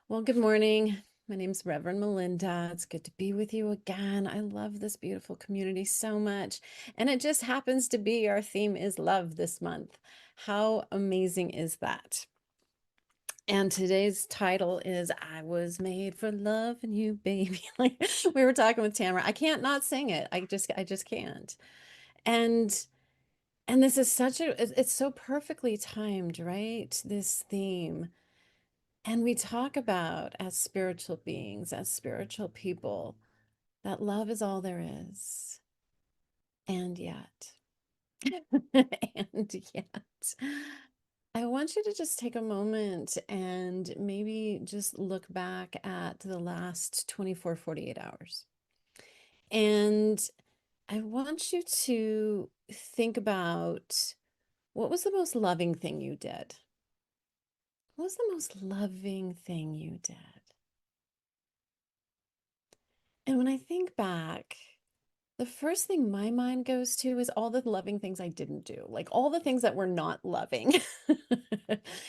Well, good morning. My name's Reverend Melinda. It's good to be with you again. I love this beautiful community so much. And it just happens to be our theme is love this month. How amazing is that? And today's title is I Was Made for Loving You, Baby. Like we were talking with Tamara. I can't not sing it. I just can't. And and this is it's so perfectly timed, right? This theme. And we talk about, as spiritual beings, as spiritual people, that love is all there is. And yet, and yet, I want you to just take a moment and maybe just look back at the last 24, 48 hours. And I want you to think about what was the most loving thing you did? What was the most loving thing you did? And when I think back, the first thing my mind goes to is all the loving things I didn't do, like all the things that were not loving.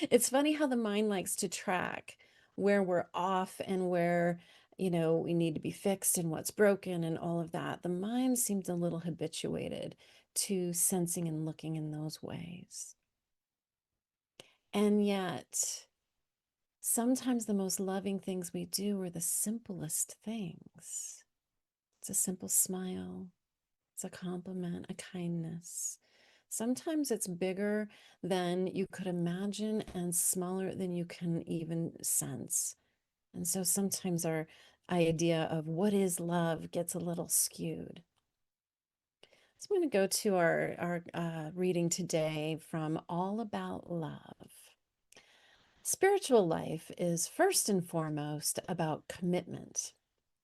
It's funny how the mind likes to track where we're off and where, we need to be fixed and what's broken and all of that. The mind seems a little habituated to sensing and looking in those ways. And yet, sometimes the most loving things we do are the simplest things. It's a simple smile. It's a compliment, a kindness. Sometimes it's bigger than you could imagine and smaller than you can even sense. And so sometimes our idea of what is love gets a little skewed. So I'm going to go to our reading today from All About Love. Spiritual life is first and foremost about commitment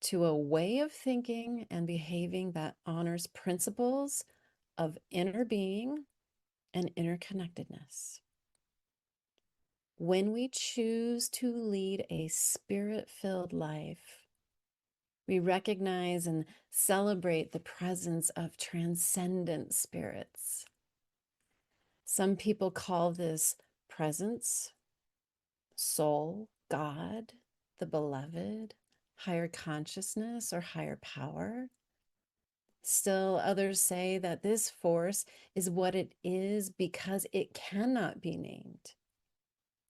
to a way of thinking and behaving that honors principles of inner being and interconnectedness. When we choose to lead a spirit-filled life, we recognize and celebrate the presence of transcendent spirits. Some people call this presence, soul, God, the beloved, higher consciousness, or higher power. Still, others say that this force is what it is because it cannot be named.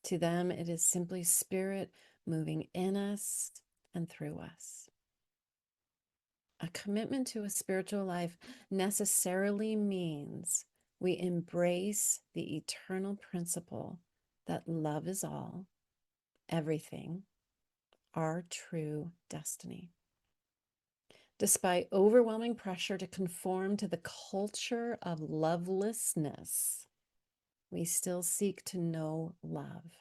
To them, it is simply spirit moving in us and through us. A commitment to a spiritual life necessarily means we embrace the eternal principle that love is all, everything, our true destiny. Despite overwhelming pressure to conform to the culture of lovelessness, we still seek to know love.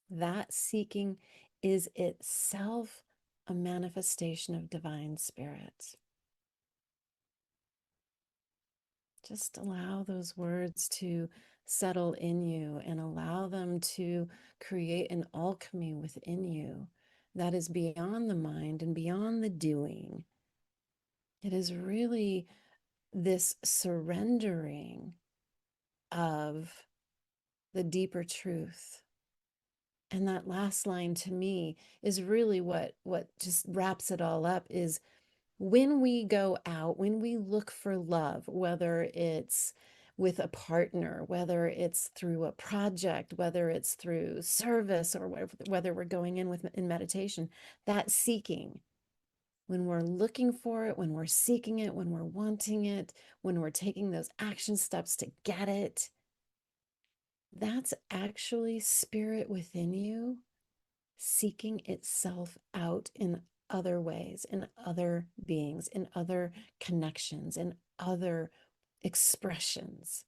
That seeking is itself a manifestation of divine spirit. Just allow those words to settle in you and allow them to create an alchemy within you that is beyond the mind and beyond the doing. It is really this surrendering of the deeper truth. And that last line to me is really what just wraps it all up is when we go out, when we look for love, whether it's with a partner, whether it's through a project, whether it's through service, or whether we're going in meditation, that seeking, when we're looking for it, when we're seeking it, when we're wanting it, when we're taking those action steps to get it, that's actually spirit within you seeking itself out in other ways, in other beings, in other connections, in other expressions.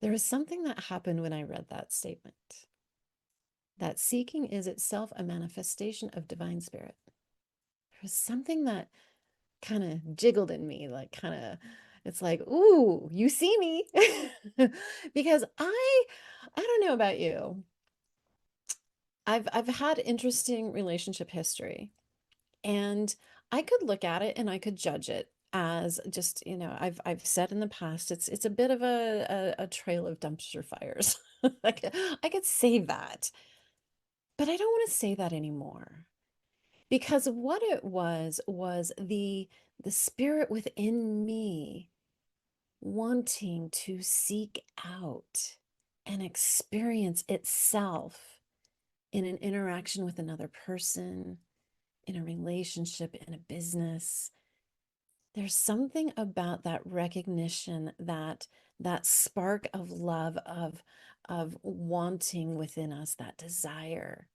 There was something that happened when I read that statement. That seeking is itself a manifestation of divine spirit. There was something that kind of jiggled in me, like it's like, ooh, you see me. Because I don't know about you. I've had interesting relationship history, and I could look at it and I could judge it as just, I've said in the past, it's a bit of a trail of dumpster fires. I could say that, but I don't want to say that anymore. Because what it was the spirit within me wanting to seek out and experience itself in an interaction with another person, in a relationship, in a business. There's something about that recognition, that spark of love, of wanting within us, that desire,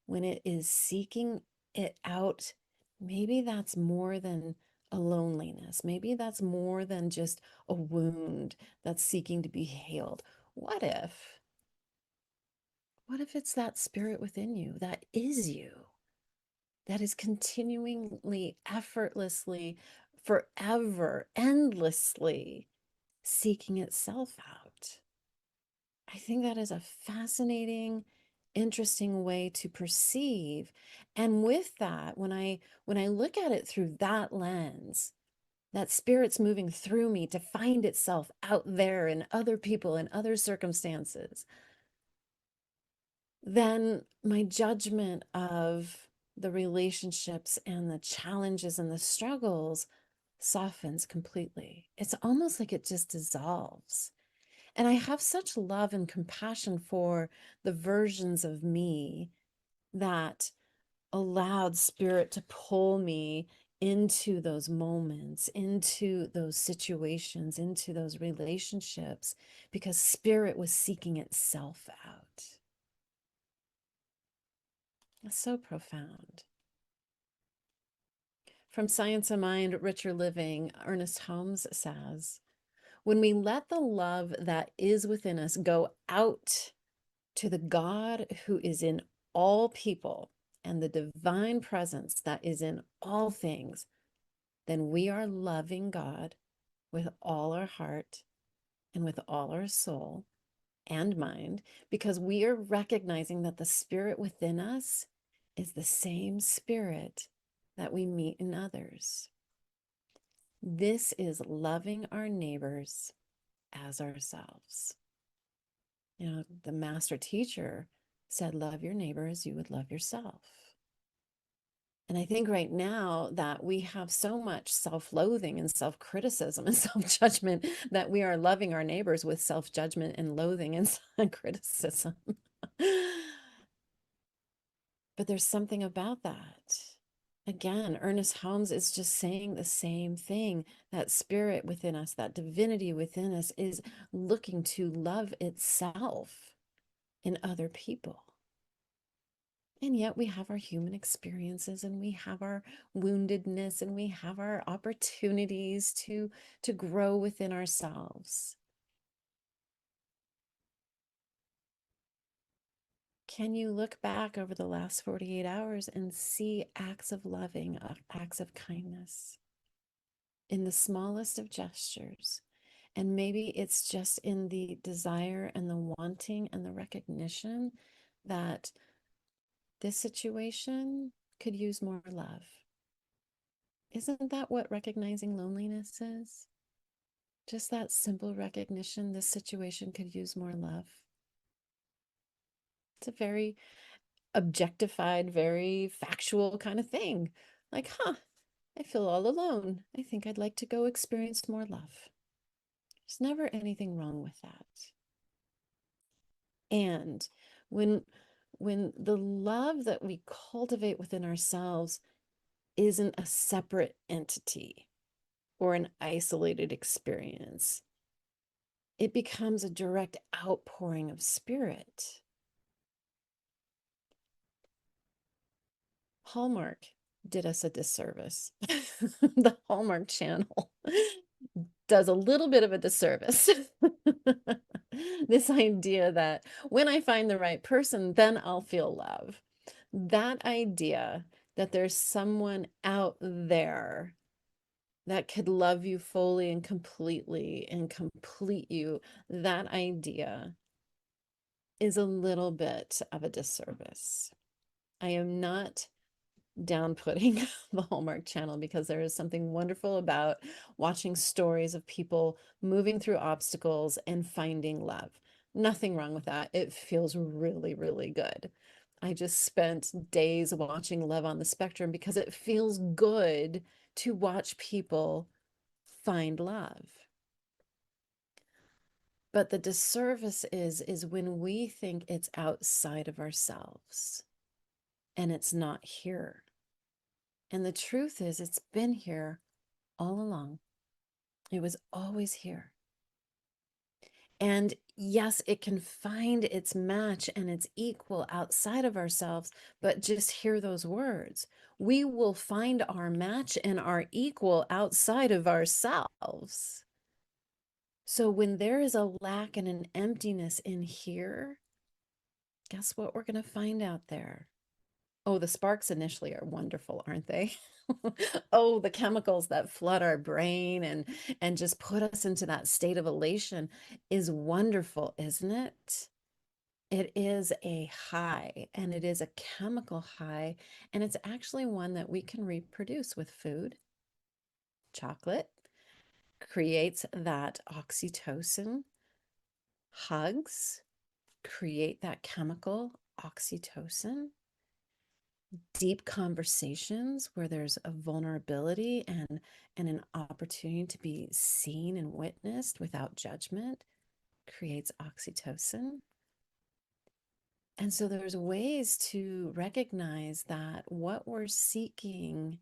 when it is seeking it out. Maybe that's more than a loneliness. Maybe that's more than just a wound that's seeking to be healed. What if? What if it's that spirit within you that is you, that is continually, effortlessly, forever, endlessly seeking itself out? I think that is a fascinating, interesting way to perceive. And with that, when I look at it through that lens, that spirit's moving through me to find itself out there in other people and other circumstances, then my judgment of the relationships and the challenges and the struggles softens completely. It's almost like it just dissolves. And I have such love and compassion for the versions of me that allowed spirit to pull me into those moments, into those situations, into those relationships, because spirit was seeking itself out. It's so profound. From Science of Mind, Richer Living, Ernest Holmes says, when we let the love that is within us go out to the God who is in all people and the divine presence that is in all things, then we are loving God with all our heart and with all our soul and mind, because we are recognizing that the spirit within us is the same spirit that we meet in others. This is loving our neighbors as ourselves. You know, the master teacher said, love your neighbor as you would love yourself. And I think right now that we have so much self-loathing and self-criticism and self-judgment that we are loving our neighbors with self-judgment and loathing and criticism. But there's something about that. Again, Ernest Holmes is just saying the same thing. That spirit within us, that divinity within us is looking to love itself in other people. And yet we have our human experiences and we have our woundedness and we have our opportunities to grow within ourselves. Can you look back over the last 48 hours and see acts of loving, acts of kindness in the smallest of gestures? And maybe it's just in the desire and the wanting and the recognition that this situation could use more love. Isn't that what recognizing loneliness is? Just that simple recognition this situation could use more love. It's a very objectified, very factual kind of thing. Like, I feel all alone. I think I'd like to go experience more love. There's never anything wrong with that. And when the love that we cultivate within ourselves isn't a separate entity or an isolated experience, it becomes a direct outpouring of spirit. Hallmark did us a disservice. The Hallmark Channel does a little bit of a disservice. This idea that when I find the right person, then I'll feel love. That idea that there's someone out there that could love you fully and completely and complete you, that idea is a little bit of a disservice. I am not downputting the Hallmark Channel, because there is something wonderful about watching stories of people moving through obstacles and finding love. Nothing wrong with that. It feels really, really good. I just spent days watching Love on the Spectrum because it feels good to watch people find love. But the disservice is when we think it's outside of ourselves and it's not here. And the truth is, it's been here all along. It was always here. And yes, it can find its match and its equal outside of ourselves, but just hear those words. We will find our match and our equal outside of ourselves. So when there is a lack and an emptiness in here, guess what we're going to find out there? Oh, the sparks initially are wonderful, aren't they? Oh, the chemicals that flood our brain and just put us into that state of elation is wonderful, isn't it? It is a high, and it is a chemical high, and it's actually one that we can reproduce with food. Chocolate creates that oxytocin. Hugs create that chemical oxytocin. Deep conversations where there's a vulnerability and an opportunity to be seen and witnessed without judgment creates oxytocin. And so there's ways to recognize that what we're seeking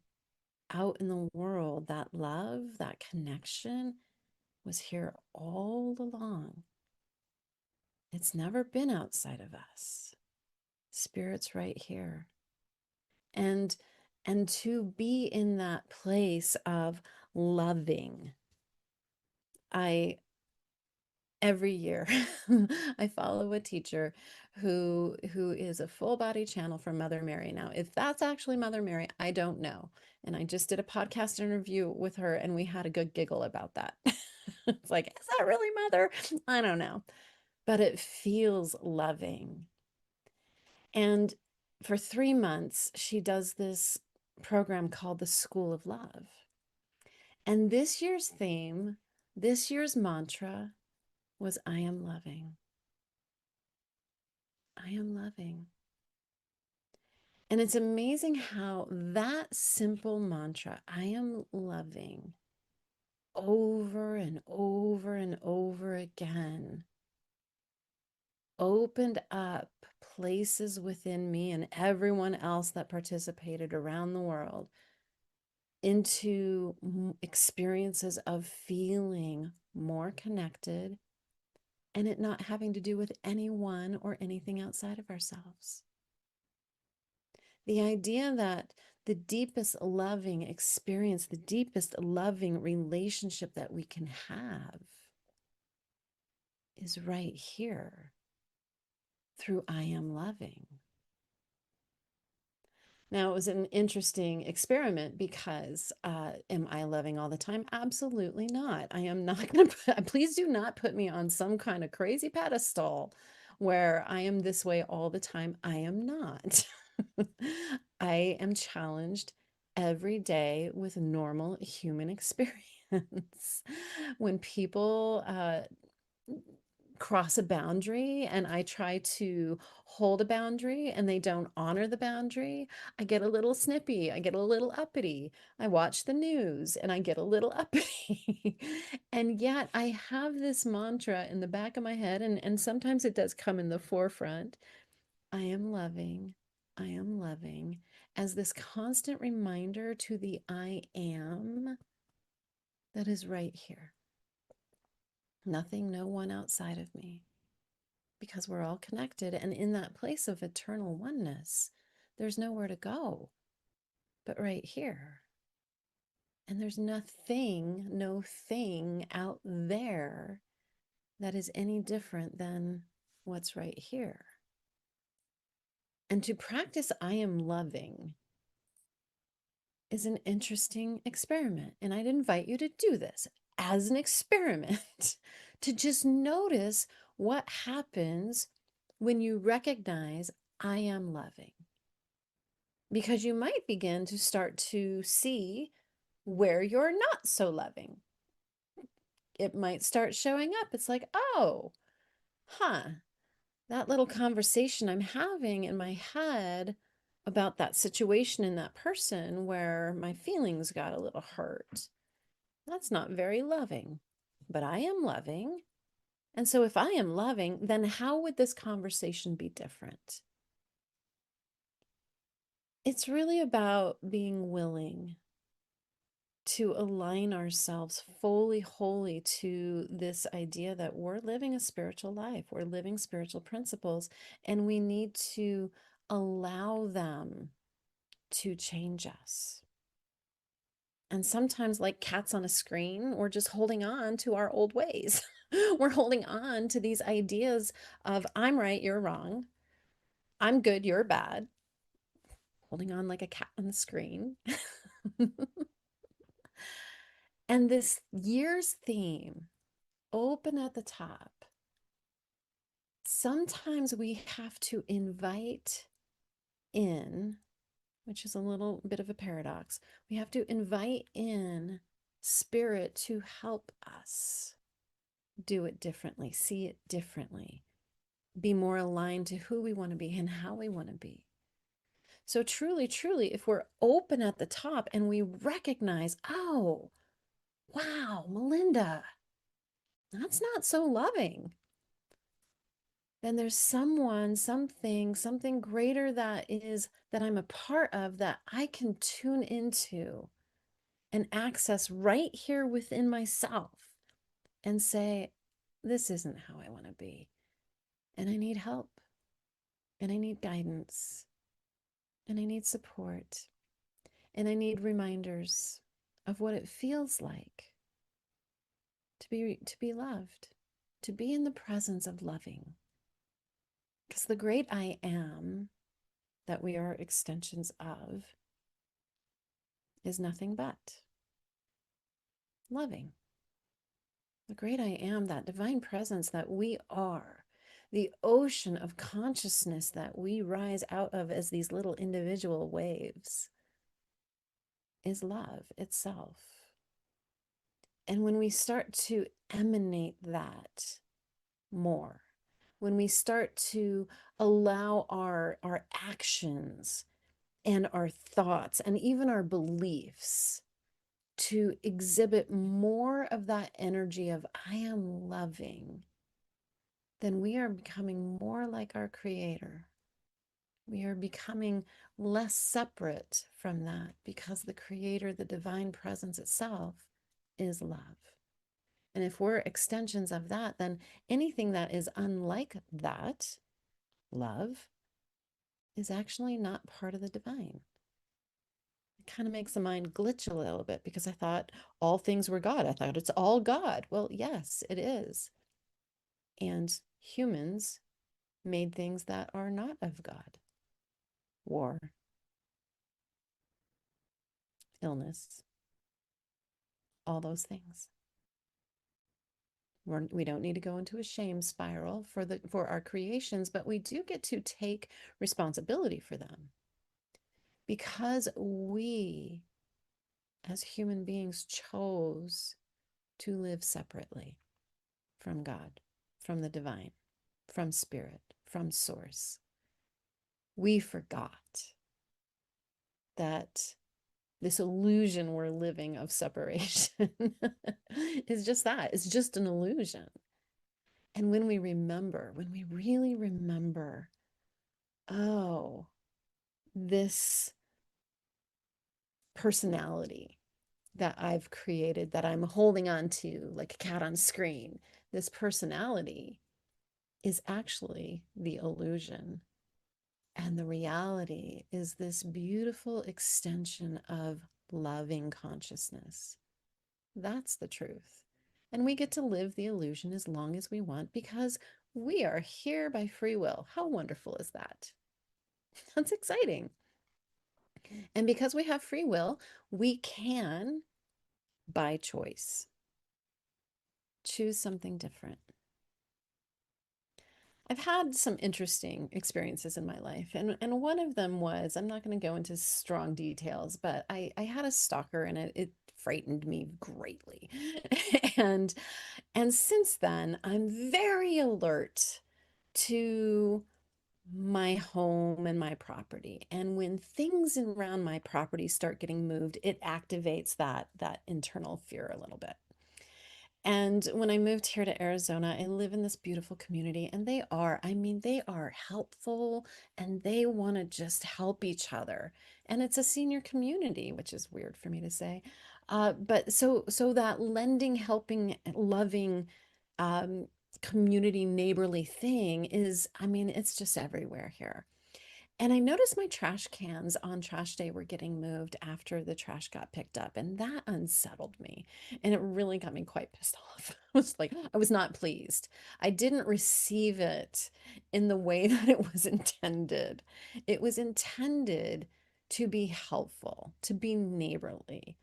out in the world, that love, that connection, was here all along. It's never been outside of us. Spirit's right here. And to be in that place of loving. Every year I follow a teacher who is a full body channel from Mother Mary. Now, if that's actually Mother Mary, I don't know. And I just did a podcast interview with her and we had a good giggle about that. It's like, is that really Mother? I don't know. But it feels loving. And for 3 months, she does this program called the School of Love. And this year's theme, this year's mantra was I am loving. I am loving. And it's amazing how that simple mantra, I am loving, over and over and over again, opened up places within me and everyone else that participated around the world into experiences of feeling more connected and it not having to do with anyone or anything outside of ourselves. The idea that the deepest loving experience, the deepest loving relationship that we can have is right here through I am loving. Now, it was an interesting experiment because am I loving all the time? Absolutely not. I am not going to, please do not put me on some kind of crazy pedestal where I am this way all the time. I am not. I am challenged every day with normal human experience. When people cross a boundary and I try to hold a boundary and they don't honor the boundary, I get a little snippy, I get a little uppity. I watch the news and I get a little uppity. And yet I have this mantra in the back of my head, and sometimes it does come in the forefront. I am loving, I am loving, as this constant reminder to the I am that is right here. Nothing, no one outside of me. Because we're all connected, and in that place of eternal oneness, there's nowhere to go but right here. And there's nothing, no thing out there that is any different than what's right here. And to practice I am loving is an interesting experiment. And I'd invite you to do this as an experiment to just notice what happens when you recognize I am loving. Because you might begin to start to see where you're not so loving. It might start showing up. It's like, oh, huh, that little conversation I'm having in my head about that situation and that person where my feelings got a little hurt, that's not very loving, but I am loving. And so if I am loving, then how would this conversation be different? It's really about being willing to align ourselves fully, wholly to this idea that we're living a spiritual life, we're living spiritual principles, and we need to allow them to change us. And sometimes, like cats on a screen, we're just holding on to our old ways. We're holding on to these ideas of I'm right, you're wrong. I'm good, you're bad. Holding on like a cat on the screen. And this year's theme, open at the top. Sometimes we have to invite in, which is a little bit of a paradox. We have to invite in spirit to help us do it differently, see it differently, be more aligned to who we want to be and how we want to be. So truly, truly, if we're open at the top and we recognize, oh, wow, Melinda, that's not so loving. Then there's someone, something greater that I'm a part of that I can tune into and access right here within myself and say, this isn't how I want to be. And I need help. And I need guidance. And I need support. And I need reminders of what it feels like to be loved, to be in the presence of loving. Because the great I am that we are extensions of is nothing but loving. The great I am, that divine presence that we are, the ocean of consciousness that we rise out of as these little individual waves, is love itself. And when we start to emanate that more, when we start to allow our actions and our thoughts and even our beliefs to exhibit more of that energy of I am loving, then we are becoming more like our Creator. We are becoming less separate from that because the Creator, the divine presence itself, is love. And if we're extensions of that, then anything that is unlike that, love, is actually not part of the divine. It kind of makes the mind glitch a little bit because I thought all things were God. I thought it's all God. Well, yes, it is. And humans made things that are not of God. War, illness, all those things. We don't need to go into a shame spiral for our creations, but we do get to take responsibility for them because we as human beings chose to live separately from God, from the divine, from spirit, from source. We forgot that this illusion we're living of separation is just that. It's just an illusion. And when we remember, when we really remember, oh, this personality that I've created, that I'm holding on to like a cat on screen, this personality is actually the illusion. And the reality is this beautiful extension of loving consciousness. That's the truth. And we get to live the illusion as long as we want because we are here by free will. How wonderful is that? That's exciting. And because we have free will, we can, by choice, choose something different. I've had some interesting experiences in my life, and one of them was, I'm not going to go into strong details, but I had a stalker and it frightened me greatly. And since then, I'm very alert to my home and my property. And when things around my property start getting moved, it activates that internal fear a little bit. And when I moved here to Arizona, I live in this beautiful community, and they are helpful and they want to just help each other. And it's a senior community, which is weird for me to say. But so that lending, helping, loving, um, community neighborly thing is, it's just everywhere here. And I noticed my trash cans on trash day were getting moved after the trash got picked up, and that unsettled me. And it really got me quite pissed off. I was not pleased. I didn't receive it in the way that it was intended. It was intended to be helpful, to be neighborly.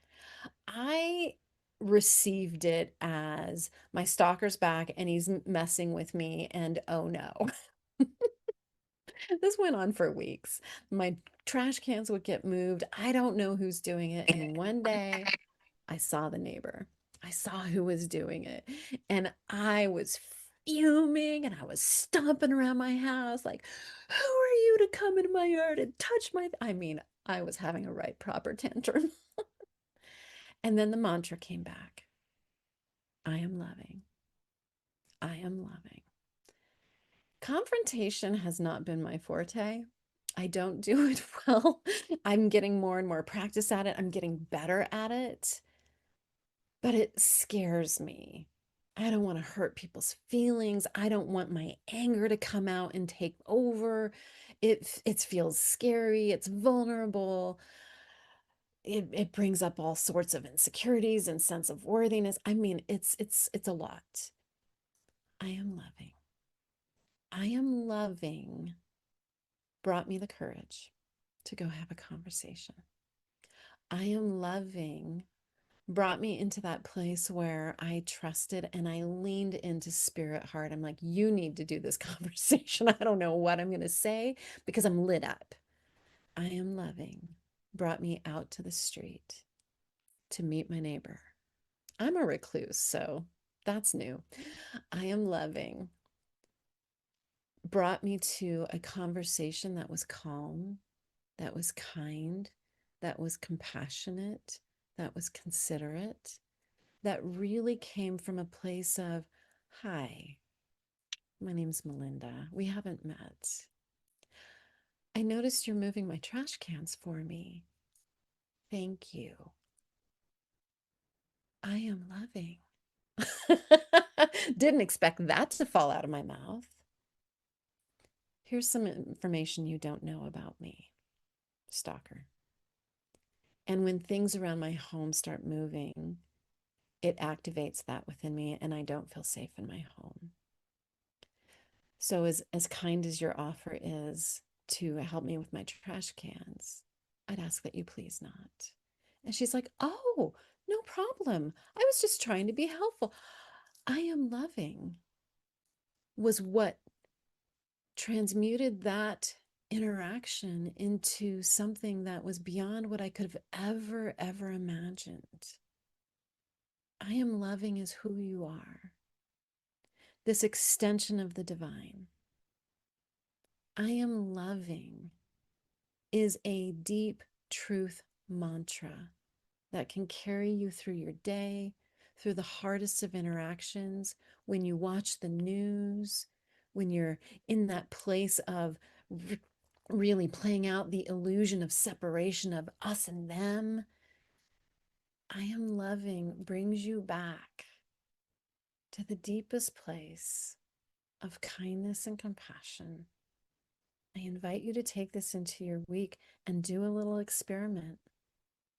I received it as my stalker's back and he's messing with me, and oh no. This went on for weeks. My trash cans would get moved. I don't know who's doing it. And one day I saw the neighbor. I saw who was doing it. And I was fuming and I was stomping around my house like, who are you to come into my yard and touch my... I was having a right proper tantrum. And then the mantra came back. I am loving. I am loving. Confrontation has not been my forte. I don't do it well. I'm getting more and more practice at it. I'm getting better at it, but it scares me. I don't want to hurt people's feelings. I don't want my anger to come out and take over. It feels scary. It's vulnerable. It brings up all sorts of insecurities and sense of worthiness. It's a lot. I am loving. I am loving brought me the courage to go have a conversation. I am loving brought me into that place where I trusted and I leaned into spirit heart. I'm like, you need to do this conversation. I don't know what I'm going to say because I'm lit up. I am loving brought me out to the street to meet my neighbor. I'm a recluse, so that's new. I am loving brought me to a conversation that was calm, that was kind, that was compassionate, that was considerate, that really came from a place of, hi, my name's Melinda. We haven't met. I noticed you're moving my trash cans for me. Thank you. I am loving. Didn't expect that to fall out of my mouth. Here's some information you don't know about me, stalker. And when things around my home start moving, it activates that within me, and I don't feel safe in my home. So as kind as your offer is to help me with my trash cans, I'd ask that you please not. And she's like, oh, no problem. I was just trying to be helpful. I am loving was what transmuted that interaction into something that was beyond what I could have ever imagined. I am loving is who you are, this extension of the divine. I am loving is a deep truth mantra that can carry you through your day, through the hardest of interactions, when you watch the news, when you're in that place of really playing out the illusion of separation of us and them. I am loving brings you back to the deepest place of kindness and compassion. I invite you to take this into your week and do a little experiment.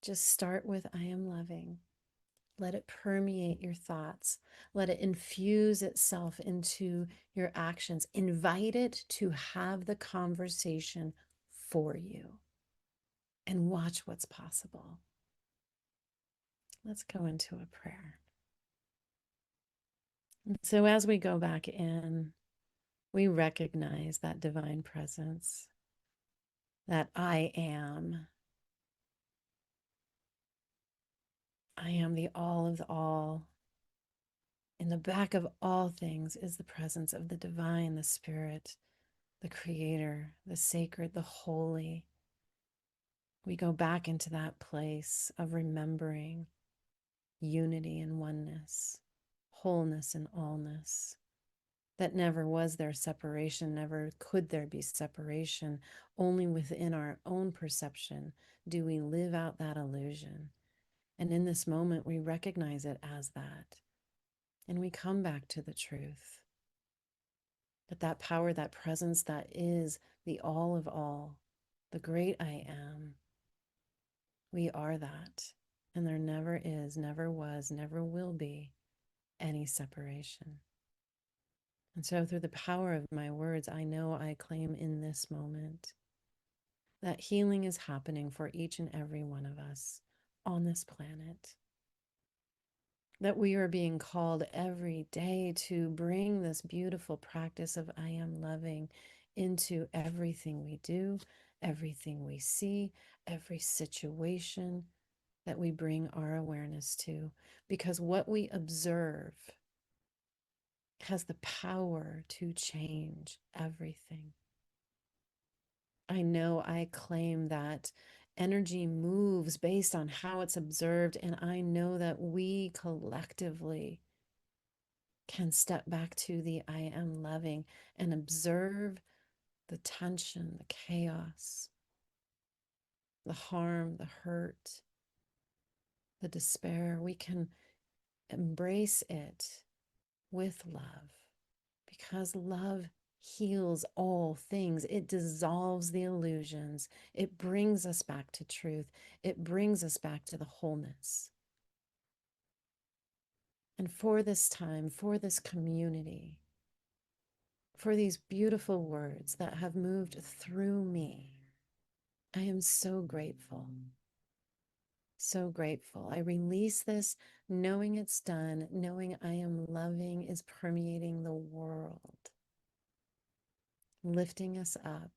Just start with I am loving. Let it permeate your thoughts. Let it infuse itself into your actions. Invite it to have the conversation for you and watch what's possible. Let's go into a prayer. So as we go back in, we recognize that divine presence, that I am. I am the all of the all. In the back of all things is the presence of the divine, the spirit, the creator, the sacred, the holy. We go back into that place of remembering unity and oneness, wholeness and allness. That never was there separation, never could there be separation. Only within our own perception do we live out that illusion. And in this moment, we recognize it as that. And we come back to the truth. That power, that presence, that is the all of all, the great I am. We are that. And there never is, never was, never will be any separation. And so, through the power of my words, I know I claim in this moment that healing is happening for each and every one of us on this planet. That we are being called every day to bring this beautiful practice of I am loving into everything we do, everything we see, every situation that we bring our awareness to. Because what we observe has the power to change everything. I know I claim that energy moves based on how it's observed, and I know that we collectively can step back to the I am loving and observe the tension, the chaos, the harm, the hurt, the despair. We can embrace it with love, because love heals all things. It dissolves the illusions. It brings us back to truth. It brings us back to the wholeness. And for this time, for this community, for these beautiful words that have moved through me, I am so grateful. So grateful. I release this knowing it's done, knowing I am loving is permeating the world, lifting us up,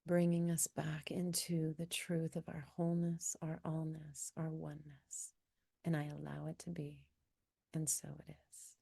bringing us back into the truth of our wholeness, our allness, our oneness. And I allow it to be. And so it is.